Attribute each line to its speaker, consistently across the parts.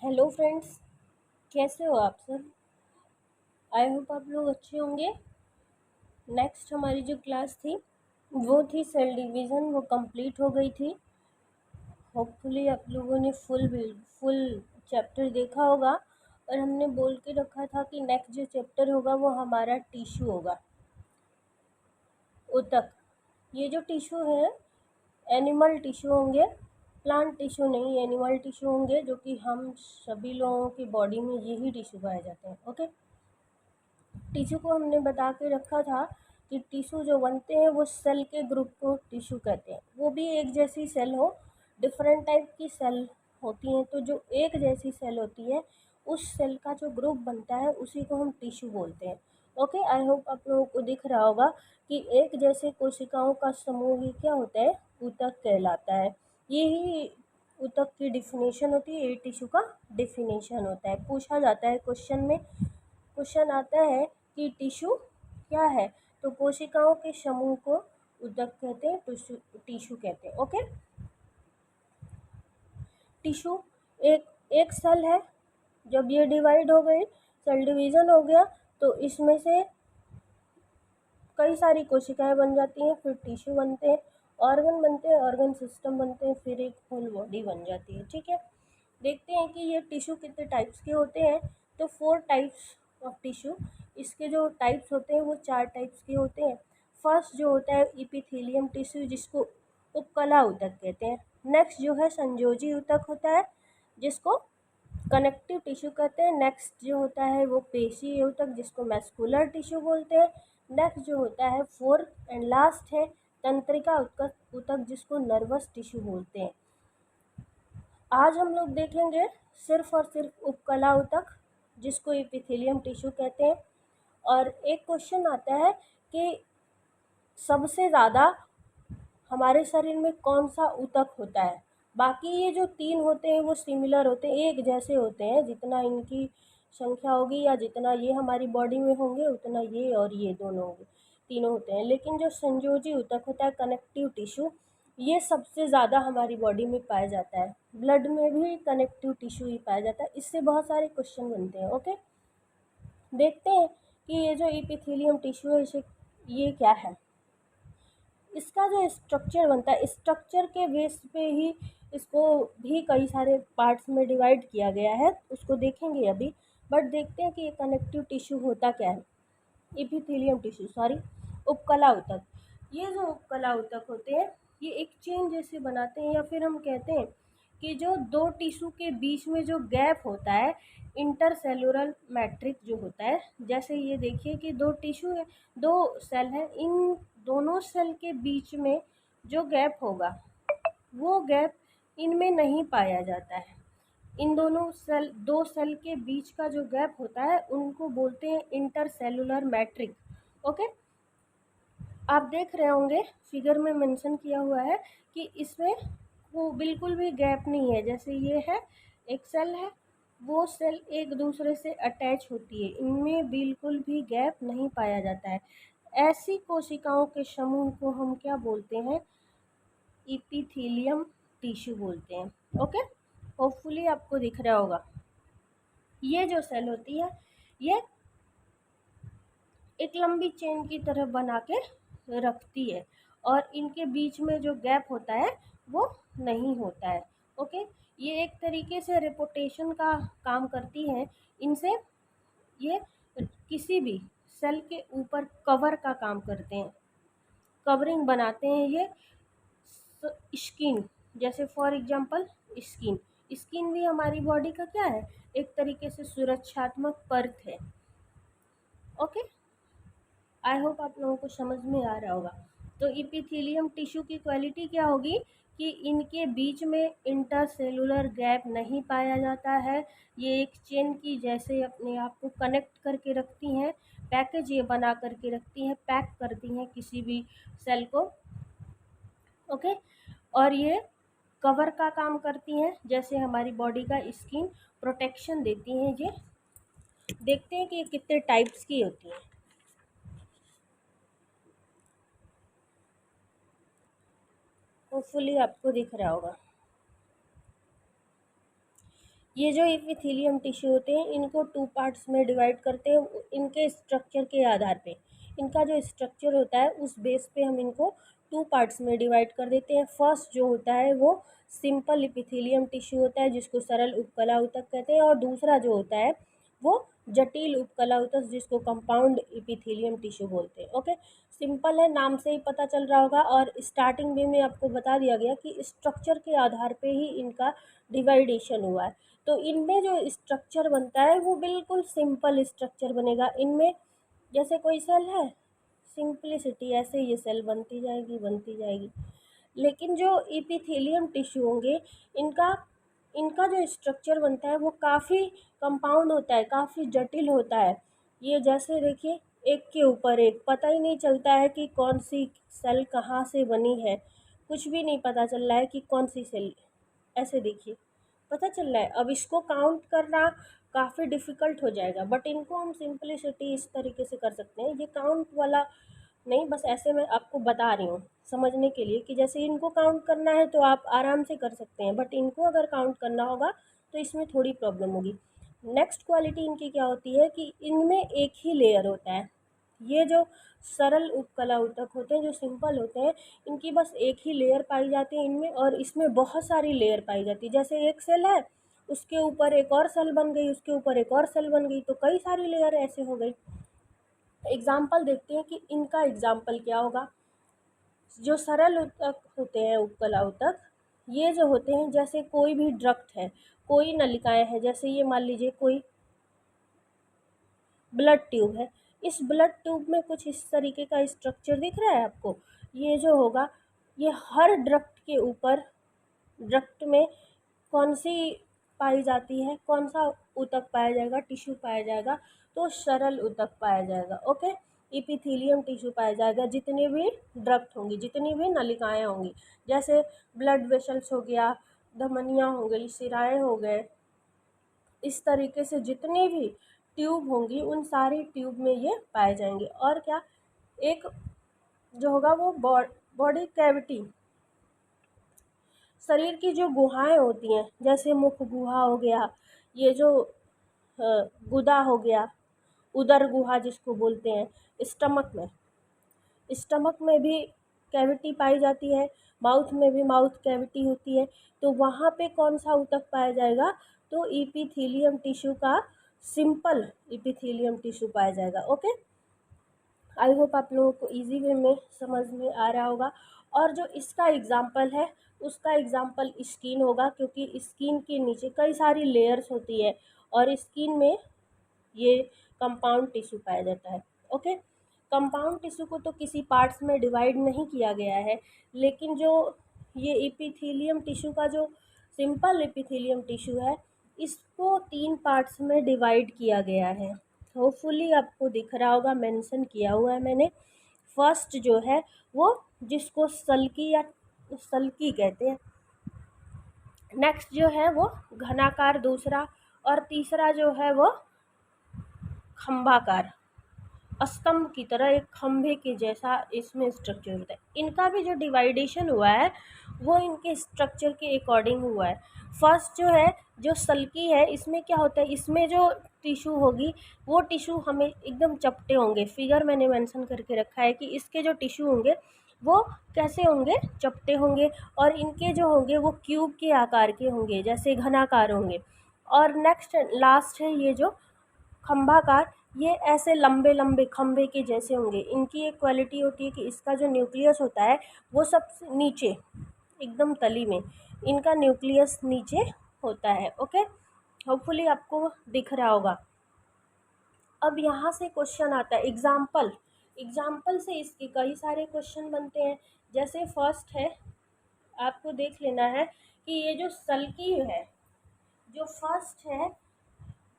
Speaker 1: Hello friends, कैसे हो आप सब। आई होप आप लोग अच्छे होंगे। नेक्स्ट हमारी जो क्लास थी वो थी सेल डिवीज़न, वो कंप्लीट हो गई थी। होपफुली आप लोगों ने फुल चैप्टर देखा होगा। और हमने बोल के रखा था कि नेक्स्ट जो चैप्टर होगा वो हमारा टिश्यू होगा, ऊतक। ये जो टिश्यू है एनिमल टिश्यू होंगे, प्लांट टिश्यू नहीं, एनिमल टिश्यू होंगे, जो कि हम सभी लोगों की बॉडी में यही टिश्यू पाए जाते हैं। ओके, टिश्यू को हमने बता के रखा था कि टिश्यू जो बनते हैं वो सेल के ग्रुप को टिश्यू कहते हैं। वो भी एक जैसी सेल हो, डिफरेंट टाइप की सेल होती हैं, तो जो एक जैसी सेल होती है उस सेल का जो ग्रुप बनता है उसी को हम टिश्यू बोलते हैं। ओके, आई होप आप लोगों को दिख रहा होगा कि एक जैसे कोशिकाओं का समूह ही क्या होता है, ऊतक कहलाता है। यही ऊतक की डिफिनेशन होती है, ये टिश्यू का डिफिनेशन होता है। पूछा जाता है क्वेश्चन आता है कि टिश्यू क्या है, तो कोशिकाओं के समूह को ऊतक कहते हैं, टिश्यू कहते हैं। ओके, टिश्यू एक एक सेल है। जब ये डिवाइड हो गई, सेल डिवीज़न हो गया, तो इसमें से कई सारी कोशिकाएं बन जाती हैं, फिर टिश्यू बनते हैं, ऑर्गन बनते हैं, ऑर्गन सिस्टम बनते हैं, फिर एक होल बॉडी बन जाती है। ठीक है, देखते हैं कि ये टिश्यू कितने टाइप्स के होते हैं। तो 4 टाइप्स ऑफ टिश्यू, इसके जो टाइप्स होते हैं वो 4 टाइप्स के होते हैं। फर्स्ट जो होता है इपिथेलियम टिश्यू, जिसको उपकला ऊतक कहते हैं। नेक्स्ट जो है संयोजी ऊतक होता है, जिसको कनेक्टिव टिश्यू कहते हैं। नेक्स्ट जो होता है वो पेशी ऊतक, जिसको मैस्कुलर टिश्यू बोलते हैं। नेक्स्ट जो होता है फोर्थ एंड लास्ट है तंत्रिका ऊतक ऊतक, जिसको नर्वस टिश्यू बोलते हैं। आज हम लोग देखेंगे सिर्फ और सिर्फ उपकला ऊतक, जिसको एपिथेलियम टिश्यू कहते हैं। और एक क्वेश्चन आता है कि सबसे ज़्यादा हमारे शरीर में कौन सा ऊतक होता है। बाकी ये जो 3 होते हैं वो सिमिलर होते हैं, एक जैसे होते हैं, जितना इनकी संख्या होगी या जितना ये हमारी बॉडी में होंगे उतना ये और ये दोनों होंगे, तीनों होते हैं। लेकिन जो संयोजी ऊतक होता है, कनेक्टिव टिश्यू, ये सबसे ज़्यादा हमारी बॉडी में पाया जाता है। ब्लड में भी कनेक्टिव टिश्यू ही पाया जाता है। इससे बहुत सारे क्वेश्चन बनते हैं। ओके, देखते हैं कि ये जो इपिथेलियम टिश्यू है इसे ये क्या है। इसका जो स्ट्रक्चर बनता है, स्ट्रक्चर के बेस पे ही इसको भी कई सारे पार्ट्स में डिवाइड किया गया है, उसको देखेंगे अभी। बट देखते हैं कि ये कनेक्टिव टिश्यू होता क्या है, इपिथेलियम टिश्यू, सॉरी, उपकला ऊतक। ये जो उपकला ऊतक होते हैं ये एक चेन जैसे बनाते हैं, या फिर हम कहते हैं कि जो दो टिश्यू के बीच में जो गैप होता है, इंटरसेलुलर मैट्रिक्स जो होता है। जैसे ये देखिए कि दो टिश्यू है, दो सेल है, इन दोनों सेल के बीच में जो गैप होगा वो गैप इनमें नहीं पाया जाता है। इन दो सेल के बीच का जो गैप होता है उनको बोलते हैं इंटरसेलुलर मैट्रिक्स। ओके, आप देख रहे होंगे फिगर में मेंशन किया हुआ है कि इसमें वो बिल्कुल भी गैप नहीं है। जैसे ये है, एक सेल है, वो सेल एक दूसरे से अटैच होती है, इनमें बिल्कुल भी गैप नहीं पाया जाता है। ऐसी कोशिकाओं के समूह को हम क्या बोलते हैं, इपिथेलियम टिश्यू बोलते हैं। ओके, होपफुली आपको दिख रहा होगा। ये जो सेल होती है ये एक लंबी चेन की तरह बना के रखती है, और इनके बीच में जो गैप होता है वो नहीं होता है। ओके, ये एक तरीके से रिपोर्टेशन का काम करती है। इनसे ये किसी भी सेल के ऊपर कवर का काम करते हैं, कवरिंग बनाते हैं। ये स्किन, जैसे फॉर एग्जांपल स्किन, स्किन भी हमारी बॉडी का क्या है, एक तरीके से सुरक्षात्मक परत है। ओके, आई होप आप लोगों को समझ में आ रहा होगा। तो इपिथेलियम टिश्यू की क्वालिटी क्या होगी कि इनके बीच में इंटरसेलुलर गैप नहीं पाया जाता है। ये एक चेन की जैसे अपने आप को कनेक्ट करके रखती हैं, पैकेज ये बना करके रखती हैं, पैक करती हैं किसी भी सेल को। ओके, और ये कवर का काम करती हैं, जैसे हमारी बॉडी का स्किन प्रोटेक्शन देती हैं। ये देखते हैं कि ये कितने टाइप्स की होती हैं। होपफुली आपको दिख रहा होगा। ये जो एपिथेलियम टिश्यू होते हैं इनको 2 पार्ट्स में डिवाइड करते हैं इनके स्ट्रक्चर के आधार पे। इनका जो स्ट्रक्चर होता है उस बेस पे हम इनको 2 पार्ट्स में डिवाइड कर देते हैं। फर्स्ट जो होता है वो सिंपल एपिथेलियम टिश्यू होता है जिसको सरल उपकला ऊतक कहते हैं, और दूसरा जो होता है वो जटिल उपकला ऊतक जिसको कंपाउंड एपिथेलियम टिश्यू बोलते हैं। ओके, सिंपल है, नाम से ही पता चल रहा होगा, और स्टार्टिंग में आपको बता दिया गया कि स्ट्रक्चर के आधार पे ही इनका डिवाइडेशन हुआ है। तो इनमें जो स्ट्रक्चर बनता है वो बिल्कुल सिंपल स्ट्रक्चर बनेगा। इनमें जैसे कोई सेल है, सिंपलिसिटी, ऐसे ये सेल बनती जाएगी बनती जाएगी। लेकिन जो एपिथेलियम टिश्यू होंगे इनका इनका जो स्ट्रक्चर बनता है वो काफ़ी कंपाउंड होता है, काफ़ी जटिल होता है। ये जैसे देखिए एक के ऊपर एक, पता ही नहीं चलता है कि कौन सी सेल कहाँ से बनी है, कुछ भी नहीं पता चल रहा है कि कौन सी सेल। ऐसे देखिए पता चल रहा है। अब इसको काउंट करना काफ़ी डिफ़िकल्ट हो जाएगा, बट इनको हम सिंपलिसिटी इस तरीके से कर सकते हैं। ये काउंट वाला नहीं, बस ऐसे मैं आपको बता रही हूँ समझने के लिए कि जैसे इनको काउंट करना है तो आप आराम से कर सकते हैं, बट इनको अगर काउंट करना होगा तो इसमें थोड़ी प्रॉब्लम होगी। नेक्स्ट क्वालिटी इनकी क्या होती है कि इनमें एक ही लेयर होता है। ये जो सरल उपकला ऊतक होते हैं, जो सिंपल होते हैं, इनकी बस एक ही लेयर पाई जाती है इनमें, और इसमें बहुत सारी लेयर पाई जाती है। जैसे एक सेल है, उसके ऊपर एक और सेल बन गई, उसके ऊपर एक और सेल बन गई, तो कई सारी लेयर ऐसे हो गई। एग्जाम्पल देखते हैं कि इनका एग्जाम्पल क्या होगा। जो सरल ऊतक होते हैं, उपकला ऊतक, ये जो होते हैं जैसे कोई भी ड्रक्ट है, कोई नलिकाएं हैं, जैसे ये मान लीजिए कोई ब्लड ट्यूब है। इस ब्लड ट्यूब में कुछ इस तरीके का स्ट्रक्चर दिख रहा है आपको। ये जो होगा, ये हर ड्रक्ट के ऊपर, ड्रक्ट में कौन सी पाई जाती है, कौन सा ऊतक पाया जाएगा, टिश्यू पाया जाएगा, तो सरल ऊतक पाया जाएगा। ओके, एपिथेलियम टिश्यू पाया जाएगा। जितने भी ड्रक्ट होंगी, जितनी भी नलिकाएं होंगी, जैसे ब्लड वेसल्स हो गया, धमनियाँ हो गई, शिराएँ हो गए, इस तरीके से जितनी भी ट्यूब होंगी उन सारी ट्यूब में ये पाए जाएंगे। और क्या, एक जो होगा वो बॉडी कैविटी, शरीर की जो गुहाएं होती हैं, जैसे मुख गुहा हो गया, ये जो गुदा हो गया, उदर गुहा जिसको बोलते हैं, स्टमक में भी कैविटी पाई जाती है, माउथ में भी माउथ कैविटी होती है। तो वहाँ पे कौन सा ऊतक पाया जाएगा, तो एपिथेलियम टिश्यू का सिंपल एपिथेलियम टिश्यू पाया जाएगा। ओके, आई होप आप लोगों को इजी वे में समझ में आ रहा होगा। और जो इसका एग्जाम्पल है उसका एग्जाम्पल स्किन होगा, क्योंकि स्किन के नीचे कई सारी लेयर्स होती है और स्किन में ये कंपाउंड टिश्यू पाया जाता है। ओके, कंपाउंड टिश्यू को तो किसी पार्ट्स में डिवाइड नहीं किया गया है, लेकिन जो ये एपिथेलियम टिश्यू का जो सिंपल एपिथेलियम टिश्यू है, इसको 3 पार्ट्स में डिवाइड किया गया है। होपफुली आपको दिख रहा होगा, मेंशन किया हुआ है मैंने। फर्स्ट जो है वो जिसको सल्की या सल्की कहते हैं, नेक्स्ट जो है वो घनाकार दूसरा, और तीसरा जो है वो खंभाकार, स्तंभ की तरह एक खंभे के जैसा इसमें स्ट्रक्चर होता है। इनका भी जो डिवाइडेशन हुआ है वो इनके स्ट्रक्चर के अकॉर्डिंग हुआ है। फर्स्ट जो है, जो सल्की है, इसमें क्या होता है, इसमें जो टिश्यू होगी वो टिश्यू हमें एकदम चपटे होंगे। फिगर मैंने मेंशन करके रखा है कि इसके जो टिश्यू होंगे वो कैसे होंगे, चपटे होंगे, और इनके जो होंगे वो क्यूब के आकार के होंगे, जैसे घनाकार होंगे। और नेक्स्ट लास्ट है ये जो खंभाकार, ये ऐसे लंबे लंबे खंभे के जैसे होंगे। इनकी एक क्वालिटी होती है कि इसका जो न्यूक्लियस होता है वो सबसे नीचे, एकदम तली में इनका न्यूक्लियस नीचे होता है। ओके, होपफुली आपको दिख रहा होगा। अब यहाँ से क्वेश्चन आता है एग्जाम्पल से इसके कई सारे क्वेश्चन बनते हैं। जैसे फर्स्ट है, आपको देख लेना है कि ये जो सल्की है, जो फर्स्ट है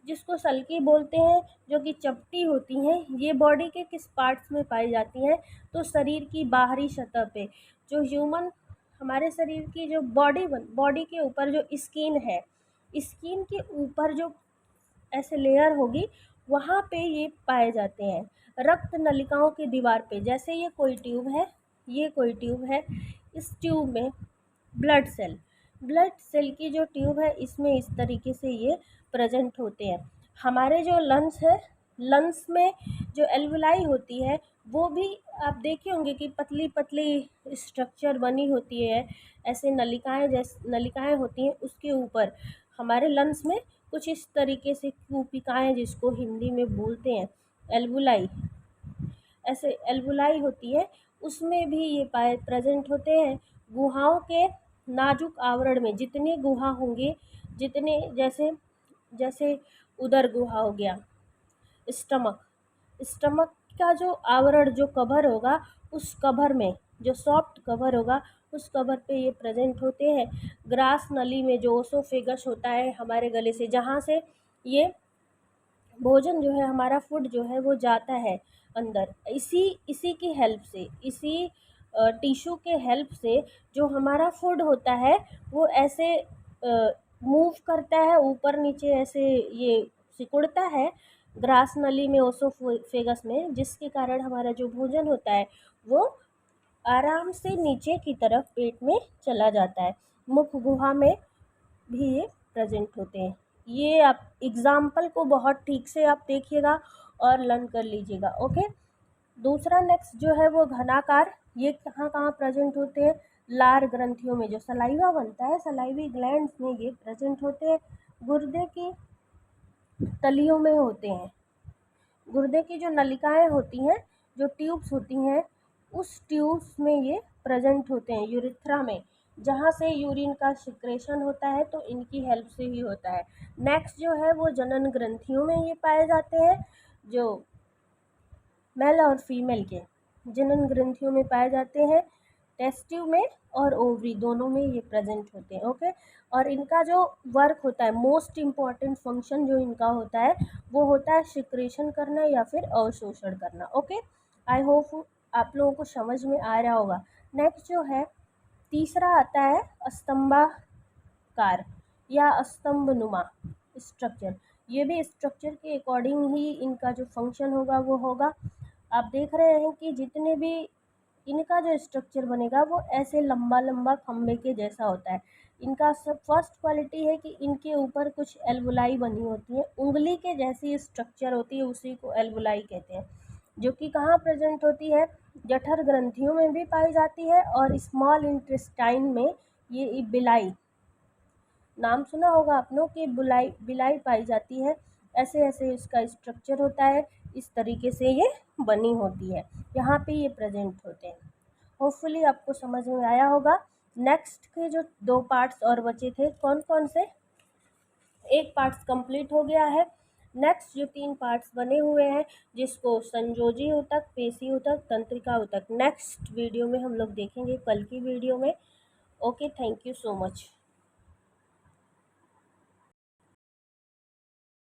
Speaker 1: जिसको सल्की बोलते हैं, जो कि चपटी होती हैं, ये बॉडी के किस पार्ट्स में पाई जाती हैं, तो शरीर की बाहरी सतह पे। जो ह्यूमन, हमारे शरीर की जो बॉडी के ऊपर जो स्किन है, स्किन के ऊपर जो ऐसे लेयर होगी वहाँ पे ये पाए जाते हैं। रक्त नलिकाओं की दीवार पे, जैसे ये कोई ट्यूब है, ये कोई ट्यूब है, इस ट्यूब में ब्लड सेल, ब्लड सेल की जो ट्यूब है इसमें इस तरीके से ये प्रेजेंट होते हैं। हमारे जो लंग्स है, लंग्स में जो एल्वुलाई होती है वो भी आप देखे होंगे कि पतली पतली स्ट्रक्चर बनी होती है, ऐसे नलिकाएं होती हैं, उसके ऊपर हमारे लंग्स में कुछ इस तरीके से कूपिकाएं, जिसको हिंदी में बोलते हैं एल्वुलाई, ऐसे एल्वुलाई होती है, उसमें भी ये पाए प्रेजेंट होते हैं। गुहाओं के नाजुक आवरण में जितने गुहा होंगे, जितने जैसे जैसे उदर गुहा हो गया, स्टमक, स्टमक का जो आवरण, जो कवर होगा, उस कवर में जो सॉफ्ट कवर होगा उस कवर पे ये प्रेजेंट होते हैं। ग्रास नली में जो ओसोफेगस होता है हमारे गले से, जहाँ से ये भोजन जो है, हमारा फूड जो है वो जाता है अंदर, इसी इसी की हेल्प से, इसी टिश्यू के हेल्प से जो हमारा फूड होता है वो ऐसे मूव करता है ऊपर नीचे, ऐसे ये सिकुड़ता है ग्रास नली में, ओसोफेगस में, जिसके कारण हमारा जो भोजन होता है वो आराम से नीचे की तरफ पेट में चला जाता है। मुख गुहा में भी ये प्रेजेंट होते हैं। ये आप एग्जाम्पल को बहुत ठीक से आप देखिएगा और लर्न कर लीजिएगा। ओके, दूसरा नेक्स्ट जो है वो घनाकार, ये कहाँ कहाँ प्रेजेंट होते हैं? लार ग्रंथियों में, जो सलाइवा बनता है, सलाइवी ग्लैंड्स में ये प्रेजेंट होते हैं। गुर्दे की तलियों में होते हैं, गुर्दे की जो नलिकाएं होती हैं, जो ट्यूब्स होती हैं, उस ट्यूब्स में ये प्रेजेंट होते हैं। यूरिथ्रा में, जहाँ से यूरिन का सिक्रेशन होता है, तो इनकी हेल्प से ही होता है। नेक्स्ट जो है वो जनन ग्रंथियों में ये पाए जाते हैं, जो मेल और फीमेल के जनन ग्रंथियों में पाए जाते हैं। टेस्टिव में और ओवरी दोनों में ये प्रेजेंट होते हैं। ओके, और इनका जो वर्क होता है, मोस्ट इम्पॉर्टेंट फंक्शन जो इनका होता है वो होता है सिक्रेशन करना या फिर अवशोषण करना। ओके, आई होप आप लोगों को समझ में आ रहा होगा। नेक्स्ट जो है तीसरा आता है स्तंभाकार या स्तंभनुमा स्ट्रक्चर। ये भी स्ट्रक्चर के अकॉर्डिंग ही इनका जो फंक्शन होगा वो होगा। आप देख रहे हैं कि जितने भी इनका जो स्ट्रक्चर बनेगा वो ऐसे लंबा लंबा खम्बे के जैसा होता है। इनका सब फर्स्ट क्वालिटी है कि इनके ऊपर कुछ एल्वुलाई बनी होती है, उंगली के जैसी स्ट्रक्चर होती है, उसी को एल्वुलाई कहते हैं, जो कि कहाँ प्रेजेंट होती है? जठर ग्रंथियों में भी पाई जाती है और स्मॉल इंटेस्टाइन में ये बिलाई, नाम सुना होगा आपने कि बिलाई पाई जाती है। ऐसे ऐसे इसका स्ट्रक्चर होता है, इस तरीके से ये बनी होती है, यहाँ पे ये प्रेजेंट होते हैं। होपफुली आपको समझ में आया होगा। नेक्स्ट के जो 2 पार्ट्स और बचे थे, कौन कौन से? एक पार्ट्स कंप्लीट हो गया है। नेक्स्ट जो 3 पार्ट्स बने हुए हैं, जिसको संयोजी ऊतक, पेशी ऊतक, तंत्रिका ऊतक, नेक्स्ट वीडियो में हम लोग देखेंगे, कल की वीडियो में। Okay, thank you so much.